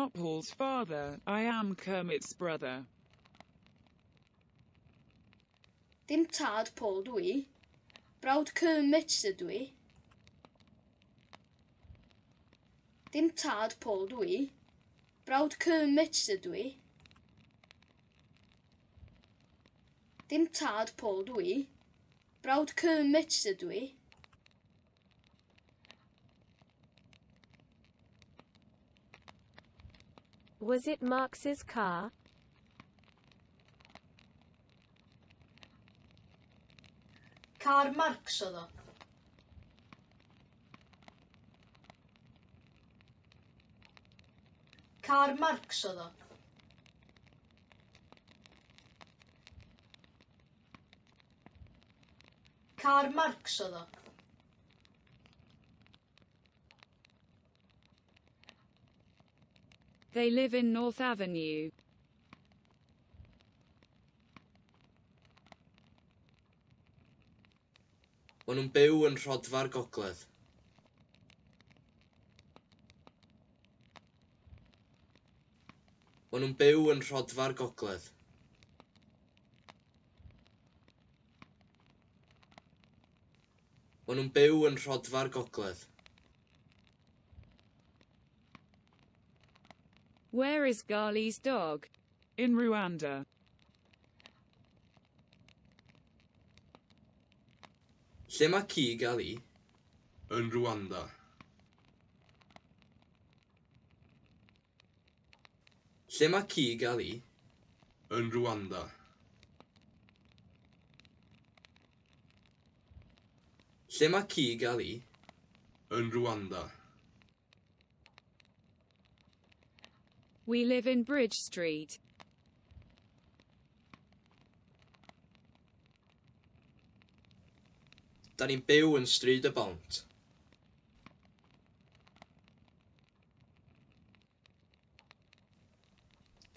not Paul's father, I am Kermit's brother. Dim tad Paul dwi i. Brawd Kermit ydw i. Dim tad Paul dwi i. Brawd Kermit ydw i. Dim tad Paul dwi i. Brawd Kermit ydw i. Was it Marx's car? Car Marx oedd o. Car Marx oedd o. Car Marx oedd o. They live in North Avenue. Maen nhw'n byw yn Rhodfa'r Gogledd. Maen nhw'n byw yn Rhodfa'r Gogledd. Maen nhw'n byw yn Rhodfa'r Gogledd. Where is Ghali's dog? In Rwanda. Lle mae ci Gali? Yn Rwanda. Lle mae ci Gali? Yn Rwanda. Lle mae ci Gali? Yn Rwanda. We live in Bridge Street. Da ni'n byw yn Stryd y Bont.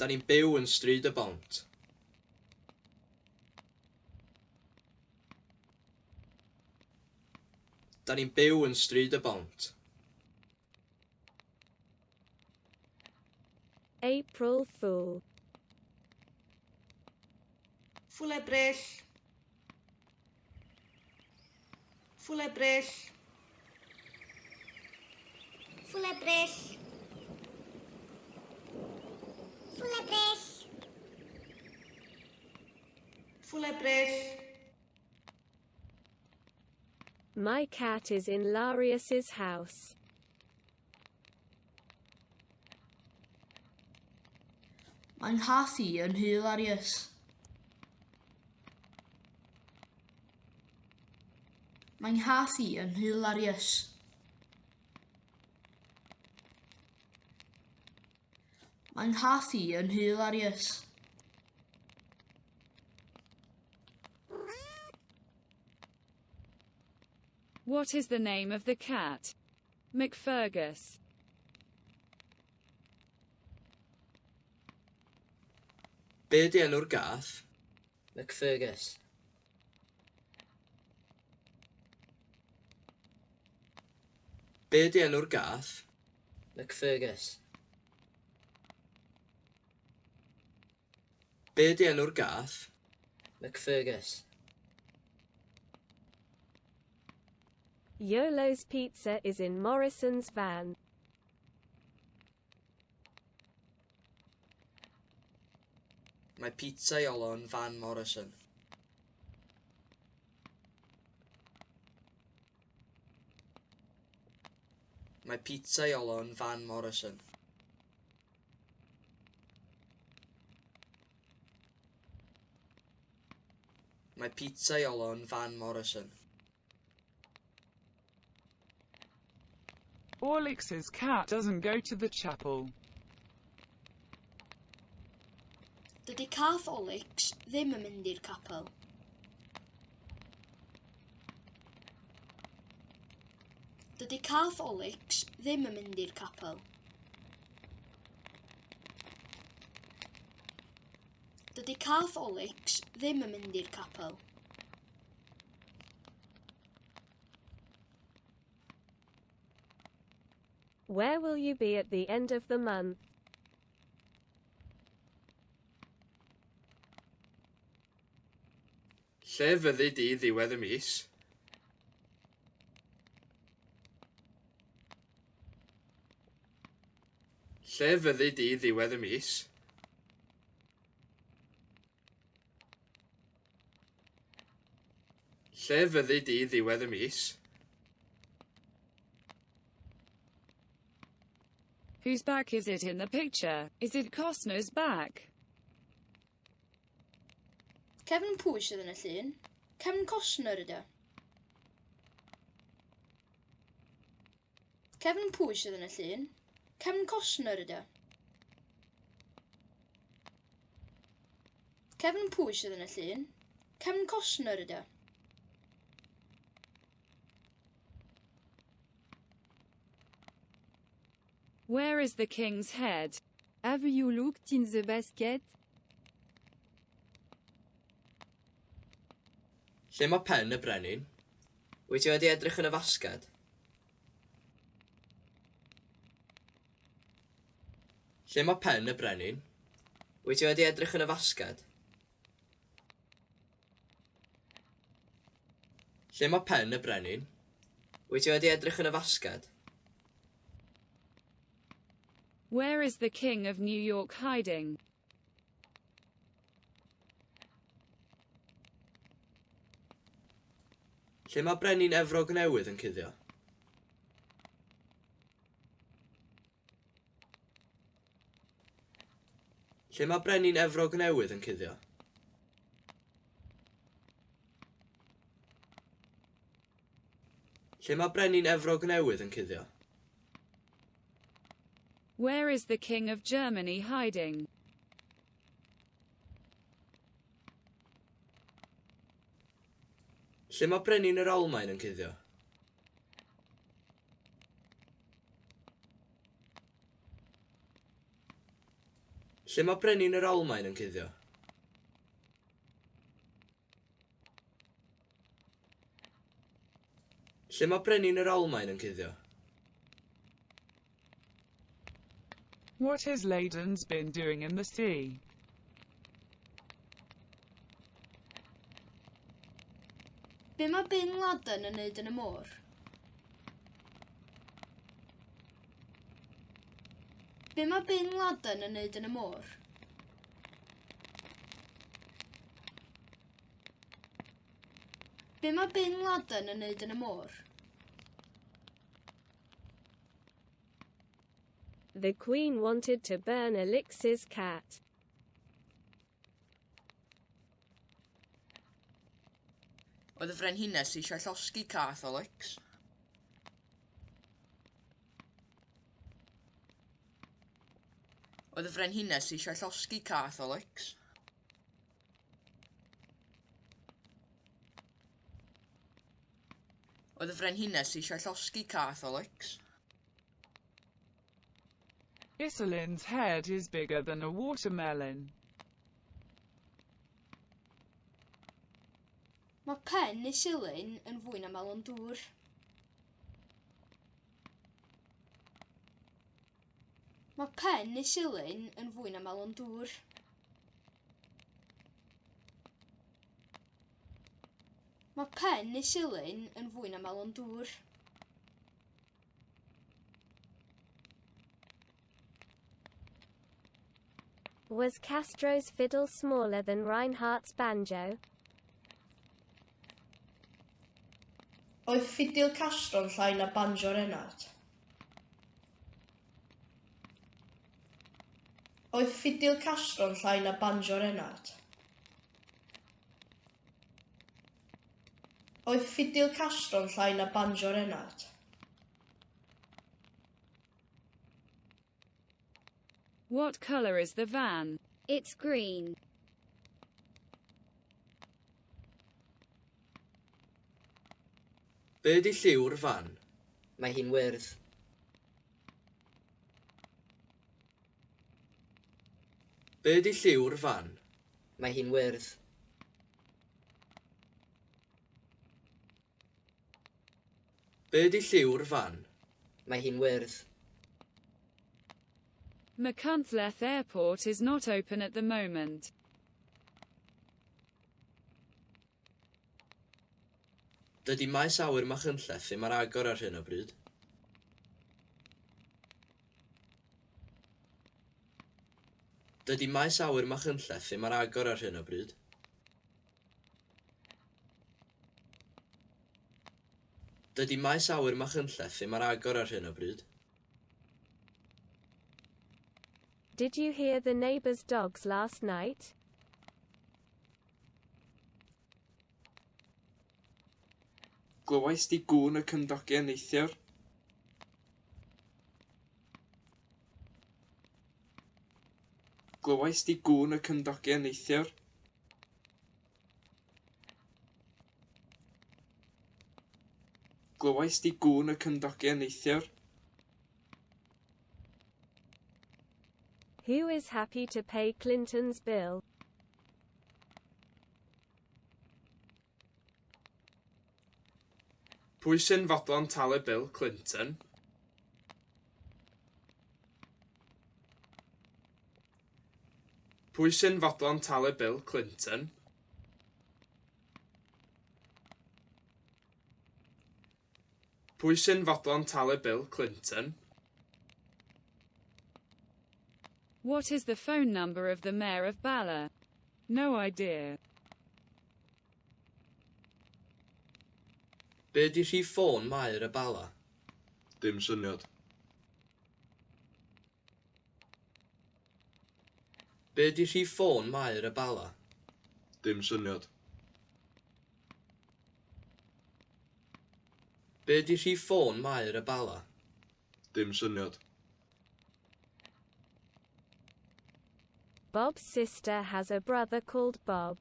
Da ni'n byw yn Stryd y Bont. Da ni'n byw yn Stryd y Bont. April Fool. Fwlebrell. Fwlebrell. Fwlebrell. Fwlebrell. Fwlebrell. My cat is in Larius's house. Mae'n hath i yn Hilarius. Mae'n hath i yn Hilarius. Mae'n hath i yn Hilarius. What is the name of the cat? McFergus. Be di enw'r gath? McFergus. Be di enw'r gath? McFergus. Be di enw'r gath? McFergus. Yolo's pizza is in Morrison's van. Mae pizza Iolo yn Van Morrison. Mae pizza Iolo yn Van Morrison. Mae pizza Iolo yn Van Morrison. Orlix's cat doesn't go to the chapel. Dydy cath Olix ddim yn mynd i'r capel. Dydy cath Olix ddim yn mynd i'r capel. Dydy cath Olix ddim yn mynd i'r capel. Where will you be at the end of the month? Lle fyddi di ddiwedd y mis? Lle fyddi di ddiwedd y mis? Lle fyddi di ddiwedd y mis? Whose back is it in the picture? Is it Costner's back? Cefn pwy sydd yn y llun? Cefn Costner ydy o. Cefn pwy sydd yn y llun? Cefn Costner ydy o. Cefn pwy sydd yn y llun? Cefn Costner ydy o. Where is the king's head? Have you looked in the basket? Lle mae pen y brenin? Wyt ti wedi edrych yn y fasged? Lle mae pen y brenin? Wyt ti wedi edrych yn y fasged? Lle mae pen y brenin? Wyt ti wedi edrych yn y fasged? Where is the king of New York hiding? Lle mae brenin Efrog Newydd yn cuddio? Lle mae brenin Efrog Newydd yn cuddio? Lle mae brenin Efrog Newydd yn cuddio? Where is the king of Germany hiding? Lle mae brenin yr Almaen yn cuddio? Lle mae brenin yr Almaen yn cuddio? Lle mae brenin yr Almaen yn cuddio? What has Ladens been doing in the sea? Be mae Bin Laden yn neud yn y môr? Be mae Bin Laden yn neud yn y môr? Be mae Bin Laden yn neud yn y môr? The Queen wanted to burn Alex's cat. Oedd y frenhines eisiau llosgi cath Alex. Oedd y frenhines eisiau llosgi cath Alex. Oedd y frenhines eisiau llosgi cath Alex. Isolin's head is bigger than a watermelon. Mae pen Isilin yn fwy na melon dŵr. Mae pen Isilin yn fwy na melon dŵr. Mae pen Isilin yn fwy na melon dŵr. Was Castro's fiddle smaller than Reinhardt's banjo? Oedd ffidil Castro'n llai na banjo Reinhardt? Oedd ffidil Castro'n llai na banjo Reinhardt? Oedd ffidil Castro'n llai na banjo Reinhardt? What color is the van? It's green. Be di lliw'r fan? Mae hi'n wyrdd. Be di lliw'r fan? Mae hi'n wyrdd. Be di lliw'r fan? Mae hi'n wyrdd. Machynlleth Airport is not open at the moment. Dydy maes awyr Machynlleth ddim ar agor ar hyn o bryd. Dydy maes awyr Machynlleth ddim ar agor ar hyn o bryd. Dydy maes awyr Machynlleth ddim ar agor ar hyn o bryd. Did you hear the neighbor's dogs last night? Glywais di gŵn y cymdogion neithiwr? Glywais di gŵn y cymdogion neithiwr? Glywais di gŵn y cymdogion neithiwr? Who is happy to pay Clinton's bill? Pwy sy'n fodlon talu Bill Clinton? Pwy sy'n fodlon talu Bill Clinton? Pwy sy'n fodlon talu Bill Clinton? What is the phone number of the mayor of Bala? No idea. Be di rhif ffôn Maer y Bala? Dim syniad. Be di rhif ffôn Maer y Bala? Dim syniad. Be di rhif ffôn Maer y Bala? Dim syniad. Bob's sister has a brother called Bob.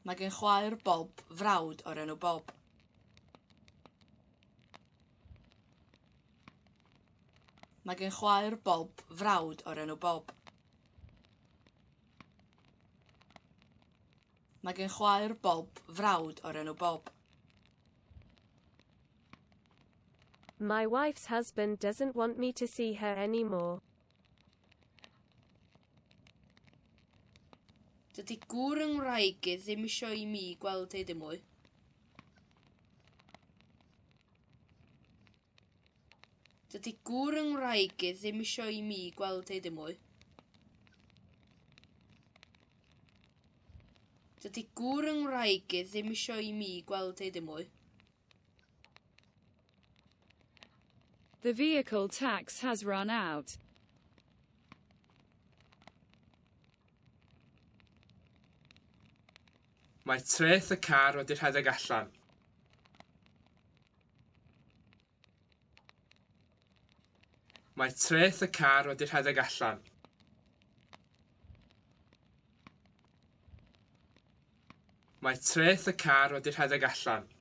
Mae gen chwaer Bob frawd o'r enw Bob. Mae gen chwaer Bob frawd o'r enw Bob. Mae gen chwaer Bob frawd o'r enw Bob. My wife's husband doesn't want me to see her anymore. Dydy gŵr yng ngwraig i ddim eisiau i mi gweld ei dim mwy. Dydy gŵr yng ngwraig i ddim eisiau i mi gweld ei dim mwy. Dydy gŵr yng ngwraig i ddim eisiau i mi gweld ei dim mwy. The vehicle tax has run out. Mae treth y car wedi rhedeg allan. Mae treth y car wedi rhedeg allan. Mae treth y car wedi rhedeg allan.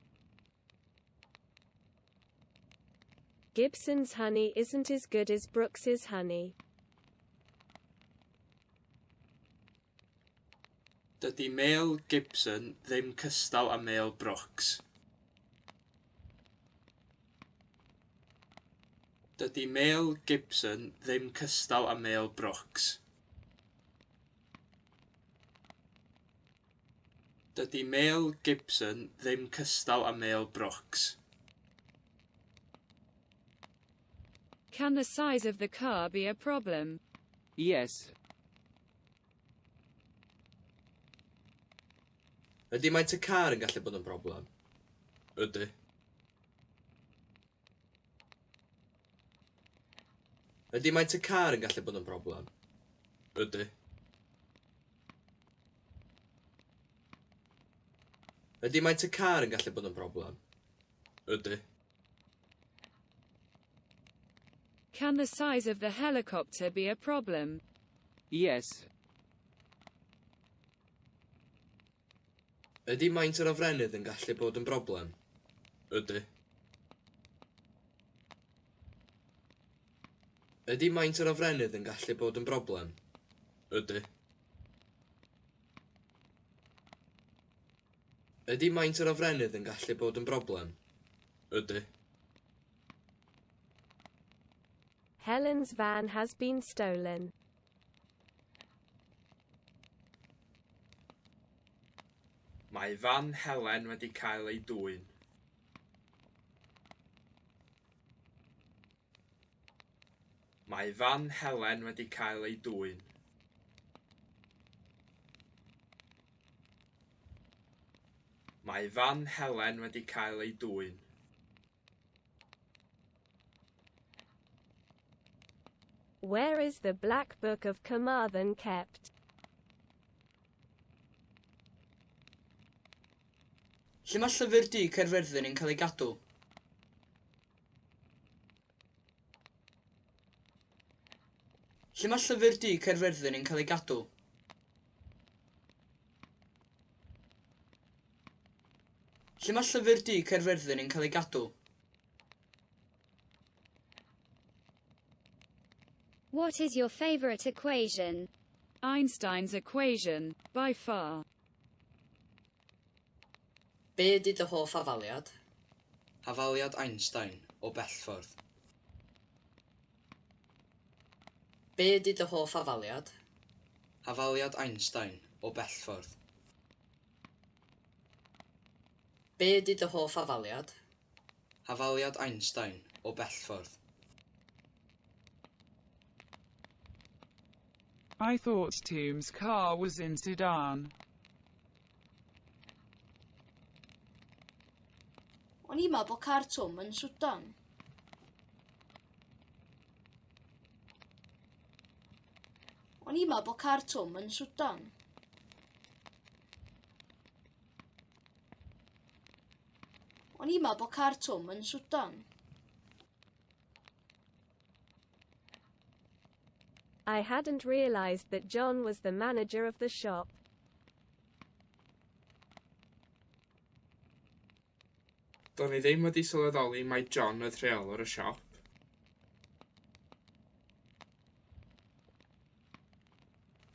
Gibson's honey isn't as good as Brooks's honey. Dydy Mael Gibson ddim cystal â Mael Brooks. Dydy Mael Gibson ddim cystal â Mael Brooks. Dydy Mael Gibson ddim cystal â Mael Brooks. Can the size of the car be a problem? Yes. Ydy maent y car yn gallu bod yn broblem? Ydy. Ydy maent y car yn gallu bod yn broblem? Ydy. Ydy maent y car yn gallu bod yn broblem? Ydy. Can the size of the helicopter be a problem? Yes. Ydy maent yr ofrennydd yn gallu bod yn broblem? Ydy. Ydy maent yr ofrennydd yn gallu bod yn broblem? Ydy. Ydy maent yr ofrennydd yn gallu bod yn broblem? Ydy. Helen's van has been stolen. Mae fan Helen wedi cael ei dwyn. Mae fan Helen wedi cael ei dwyn. Mae fan Helen wedi cael ei dwyn. Where is the Black Book of Carmarthen kept? Lle mae llyfr du Caerfyrddin yn cael ei gadw? Lle mae llyfr du Caerfyrddin yn cael ei gadw? Lle mae llyfr du Caerfyrddin yn cael ei gadw? What is your favorite equation? Einstein's equation, by far. Be ydy dy hoff afaliad? Afaliad Einstein o bellffordd. Be ydy dy hoff afaliad? Afaliad Einstein o bellffordd. Be ydy dy hoff afaliad? Afaliad Einstein o bellffordd. I thought Tom's car was in Sudan. O'n i'n meddwl bod car Tom yn Sudan. O'n i'n meddwl bod car Tom yn Sudan. O'n i'n meddwl bod car Tom yn Sudan. I hadn't realized that John was the manager of the shop. Do'n i ddim wedi sylweddoli mai John oedd rheolwr y siop.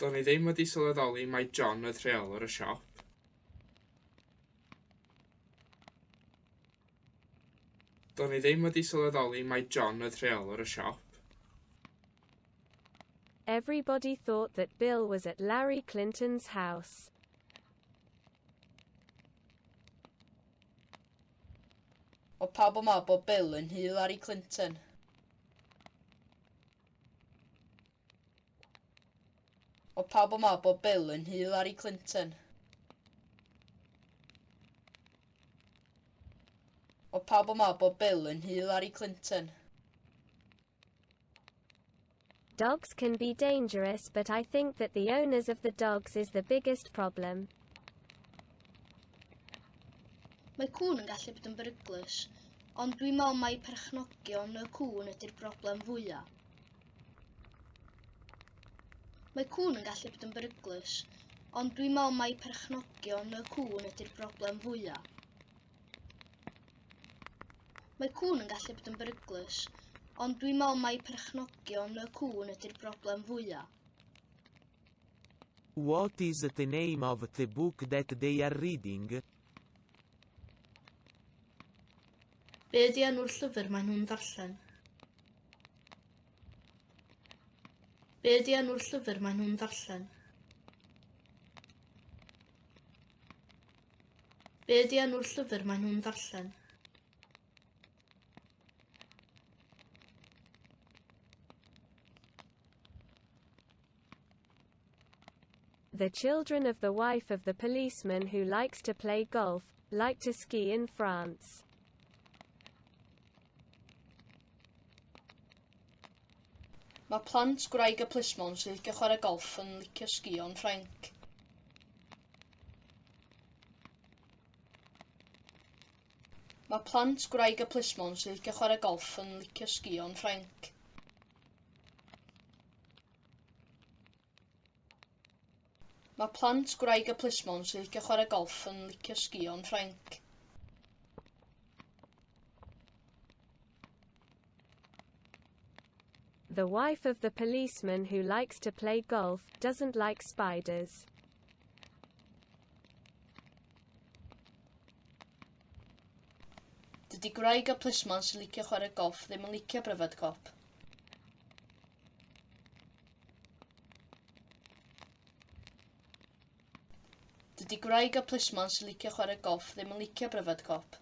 Do'n i ddim wedi sylweddoli mai John oedd rheolwr y siop. Do'n i ddim wedi sylweddoli mai John oedd rheolwr y siop. Everybody thought that Bill was at Larry Clinton's house. O pawb yn meddwl bod Bill yn Hillary Clinton. O pawb yn meddwl bod Bill yn Hillary Clinton. O pawb yn meddwl bod Bill yn Hillary Clinton. Dogs can be dangerous, but I think that the owners of the dogs is the biggest problem. Mae cŵn yn gallu bod yn beryglus, ond dwi'n meddwl mai perchnogion y cŵn ydy'r broblem fwyaf. Mae cŵn yn gallu bod yn beryglus, ond dwi'n meddwl mai perchnogion y cŵn ydy'r broblem fwyaf. Mae cŵn yn gallu bod yn beryglus, ond dwi'n meddwl mai perchnogion y cŵn ydy'r broblem fwyaf. What is the name of the book that they are reading? Be ydi enw'r llyfr maen nhw'n ddarllen? Be ydi enw'r llyfr maen nhw'n ddarllen? Be ydi enw'r llyfr maen nhw'n ddarllen? The children of the wife of the policeman who likes to play golf, like to ski in France. Mae plant gwraig y plismon sy'n licio chwarae golff yn licio sgio'n Ffrainc. Mae plant gwraig y plismon sy'n licio chwarae golff yn licio sgio'n Ffrainc. Mae plant gwraig y plismon sy'n licio chwarae golff yn licio sgio'n Ffrainc. The wife of the policeman who likes to play golf doesn't like spiders. Dydy gwraig y plismon sy'n licio chwarae golff ddim yn licio bryfed cop. Dydy gwraig a plismon sy'n licio chwarae golff ddim yn licio bryfed cop.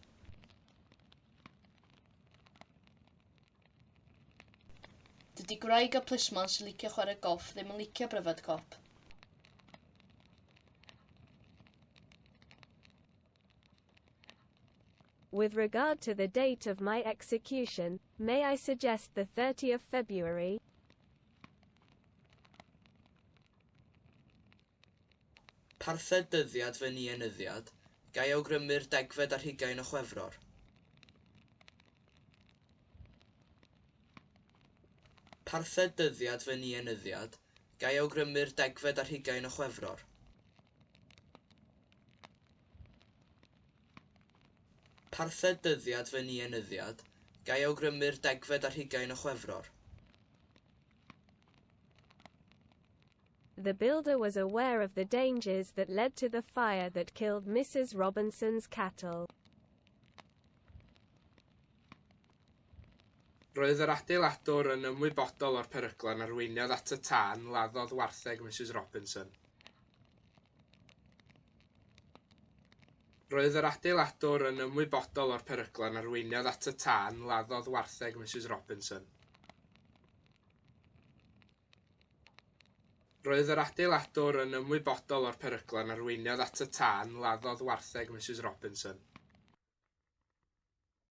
Dydy gwraig a plismon sy'n licio chwarae golff ddim yn licio bryfed cop. With regard to the date of my execution, may I suggest the 30th of February? Parthed dyddiad fy ni enyddiad, gai awgrymu'r 10 ar 20 o Chwefror. Parthed dyddiad fy ni enyddiad, gai awgrymu'r 10 ar 20 o Chwefror. Parthed dyddiad fy ni enyddiad, gai awgrymu'r 10 ar 20 o Chwefror. The builder was aware of the dangers that led to the fire that killed Mrs. Robinson's cattle. Roedd yr adeiladwr yn ymwybodol o'r peryglau yn arweiniodd at y tân laddodd wartheg Mrs. Robinson. Roedd yr adeiladwr yn ymwybodol o'r peryglau yn arweiniodd at y tân laddodd wartheg Mrs. Robinson. Roedd yr adeiladwr yn ymwybodol o'r peryglau yn arweiniodd at y tân laddodd wartheg Mrs. Robinson.